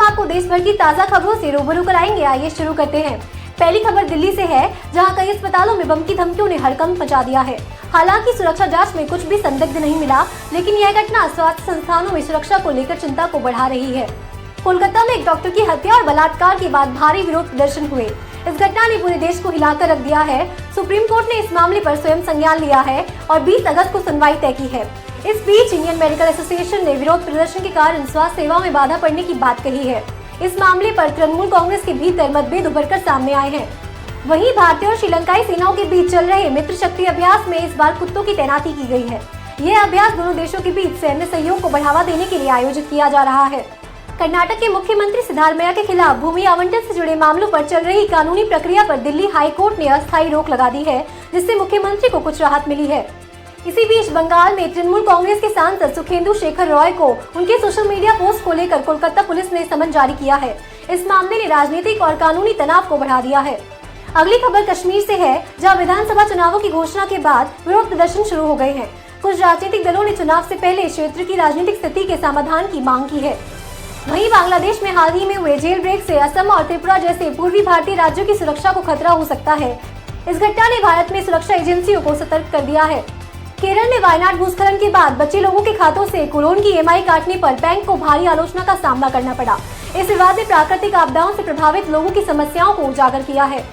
आपको देश भर की ताज़ा खबरों से रूबरू कराएंगे। आइए शुरू करते हैं। पहली खबर दिल्ली से है, जहां कई अस्पतालों में बम की धमकियों ने हड़कंप मचा दिया है। हालांकि सुरक्षा जांच में कुछ भी संदिग्ध नहीं मिला, लेकिन यह घटना स्वास्थ्य संस्थानों में सुरक्षा को लेकर चिंता को बढ़ा रही है। कोलकाता में एक डॉक्टर की हत्या और बलात्कार के बाद भारी विरोध प्रदर्शन हुए। इस घटना ने पूरे देश को हिलाकर रख दिया है। सुप्रीम कोर्ट ने इस मामले पर स्वयं संज्ञान लिया है और 20 अगस्त को सुनवाई तय की है। इस बीच इंडियन मेडिकल एसोसिएशन ने विरोध प्रदर्शन के कारण स्वास्थ्य सेवाओं में बाधा पड़ने की बात कही है। इस मामले पर तृणमूल कांग्रेस के भीतर मतभेद उभर कर सामने आए हैं। वहीं भारतीय और श्रीलंकाई सेनाओं के बीच चल रहे मित्र शक्ति अभ्यास में इस बार कुत्तों की तैनाती की गई है। यह अभ्यास दोनों देशों के बीच सैन्य सहयोग को बढ़ावा देने के लिए आयोजित किया जा रहा है। कर्नाटक के मुख्यमंत्री सिद्धारमैया के खिलाफ भूमि आवंटन से जुड़े मामलों पर चल रही कानूनी प्रक्रिया पर दिल्ली हाई कोर्ट ने अस्थायी रोक लगा दी है, जिससे मुख्यमंत्री को कुछ राहत मिली है। इसी बीच बंगाल में तृणमूल कांग्रेस के सांसद सुखेंदु शेखर रॉय को उनके सोशल मीडिया पोस्ट को लेकर कोलकाता पुलिस ने समन जारी किया है। इस मामले ने राजनीतिक और कानूनी तनाव को बढ़ा दिया है। अगली खबर कश्मीर से है, जहां विधानसभा चुनावों की घोषणा के बाद विरोध प्रदर्शन शुरू हो गए हैं। कुछ राजनीतिक दलों ने चुनाव से पहले क्षेत्र की राजनीतिक स्थिति के समाधान की मांग की है। वहीं बांग्लादेश में हाल ही में हुए जेल ब्रेक से असम और त्रिपुरा जैसे पूर्वी भारतीय राज्यों की सुरक्षा को खतरा हो सकता है। इस घटना ने भारत में सुरक्षा एजेंसियों को सतर्क कर दिया है। केरल में वायनाड भूस्खलन के बाद बचे लोगों के खातों से लोन की EMI काटने पर बैंक को भारी आलोचना का सामना करना पड़ा। इस विवाद ने प्राकृतिक आपदाओं से प्रभावित लोगों की समस्याओं को उजागर किया है।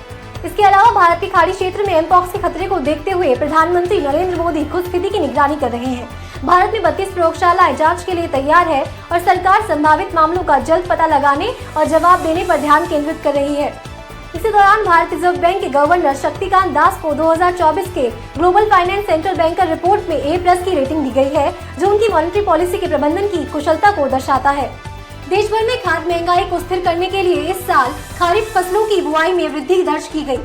इसके अलावा भारत के खाड़ी क्षेत्र में एमपॉक्स के खतरे को देखते हुए प्रधानमंत्री नरेंद्र मोदी खुद स्थिति की निगरानी कर रहे हैं। भारत में 32 प्रयोगशालाएं जांच के लिए तैयार है और सरकार संभावित मामलों का जल्द पता लगाने और जवाब देने पर ध्यान केंद्रित कर रही है। इसी दौरान भारतीय रिजर्व बैंक के गवर्नर शक्तिकांत दास को 2024 के global finance central banker report में A+ की रेटिंग दी गई है, जो उनकी मॉनेटरी पॉलिसी के प्रबंधन की कुशलता को दर्शाता है। देश भर में खाद्य महंगाई को स्थिर करने के लिए इस साल खरीफ फसलों की बुआई में वृद्धि दर्ज की गई।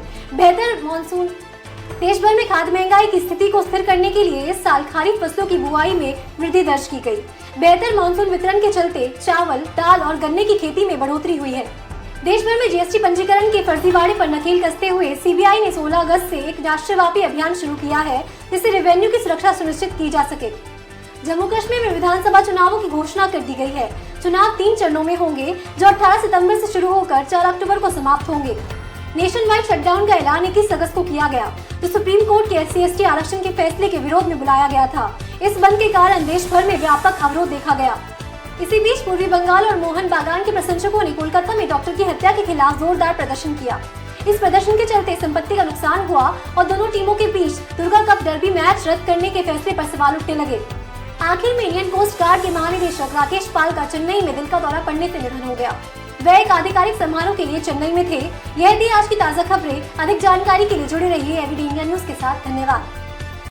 देश भर में खाद्य महंगाई की स्थिति को स्थिर करने के लिए इस साल खरीफ फसलों की बुआई में वृद्धि दर्ज की गई। बेहतर मानसून वितरण के चलते चावल, दाल और गन्ने की खेती में बढ़ोतरी हुई है। देश भर में GST पंजीकरण के फर्जीवाड़े पर नकेल कसते हुए CBI ने 16 अगस्त से एक राष्ट्रव्यापी अभियान शुरू किया है, जिससे रेवेन्यू की सुरक्षा सुनिश्चित की जा सके। जम्मू कश्मीर में विधानसभा चुनावों की घोषणा कर दी गई है। चुनाव 3 चरणों में होंगे, जो 18 सितंबर से शुरू होकर 4 अक्टूबर को समाप्त होंगे। नेशन वाइड शटडाउन का ऐलान 21 अगस्त को किया गया, जो सुप्रीम कोर्ट के SC/ST आरक्षण के फैसले के विरोध में बुलाया गया था। इस बंद के कारण देश भर में व्यापक अवरोध देखा गया। इसी बीच पूर्वी बंगाल और मोहन बागान के प्रशंसकों ने कोलकाता में डॉक्टर की हत्या के खिलाफ जोरदार प्रदर्शन किया। इस प्रदर्शन के चलते संपत्ति का नुकसान हुआ और दोनों टीमों के बीच दुर्गा कप डर्बी मैच रद्द करने के फैसले पर सवाल उठने लगे। आखिर में इंडियन कोस्ट गार्ड के महानिदेशक राकेश पाल का चेन्नई में दिल का दौरा पड़ने से निधन हो गया। वह एक आधिकारिक समारोह के लिए चेन्नई में थे। यह थी आज की ताज़ा खबरें। अधिक जानकारी के लिए जुड़े रहिए एबीपी इंडिया न्यूज के साथ। धन्यवाद।